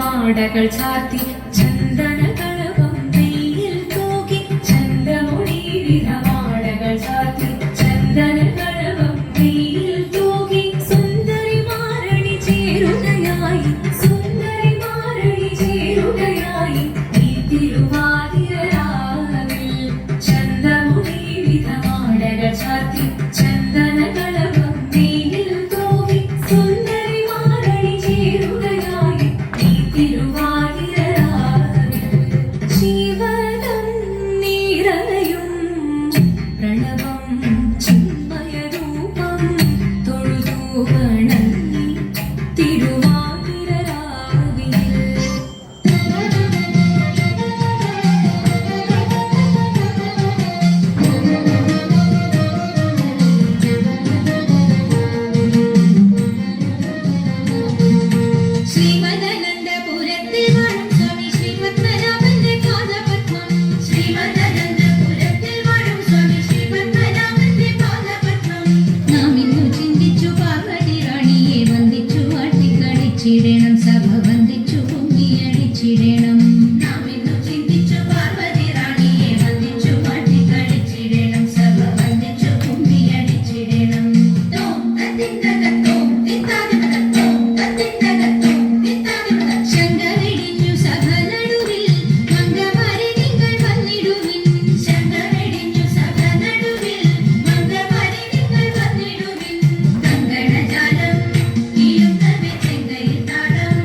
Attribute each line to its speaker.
Speaker 1: മാടകൾ ചാർത്തി ചന്ദന കളവം വെയിൽ തൂകി ചന്ദമുടി വിധ മാടകൾ ചാർത്തി ചന്ദന കളവം വെയിൽ തൂകി സുന്ദരി മാരണി ചേരുകയായി സുന്ദരി മാരണി ചേരുകയായി ഈ തിരുവാതിരരാവിൽ ചന്ദമുടി വിധ മാടകൾ ചാർത്തി ചന്ദന കളവം വെയിൽ തൂകി സുന്ദരി മാരണി ചേരുകയായി ശിവനം നിറയും പ്രണവം ചിന്മയരൂപം തൊഴുതു വണങ്ങി തിരുവാതിരരാവിൽ
Speaker 2: ചിടണം സഭ വന്ദിച്ചു പൊങ്ങിയടിച്ചിടണം നാം ഇന്നു ചിന്തിച്ചു പാർവതി റാണിയെ വന്ദിച്ചു മാറ്റിക്കളിച്ചിടണം സഭ വന്ദിച്ചു പൊങ്ങിയടിച്ചിടണം ശങ്കരടിഞ്ഞു സഭ നടുവിൽ മംഗമാരി നിങ്ങൾ വന്നിടുവിൻ ശങ്കരടിഞ്ഞു സഭ നടുവിൽ മംഗമാരി നിങ്ങൾ വന്നിടുവിൻ കങ്കണജാലം താളം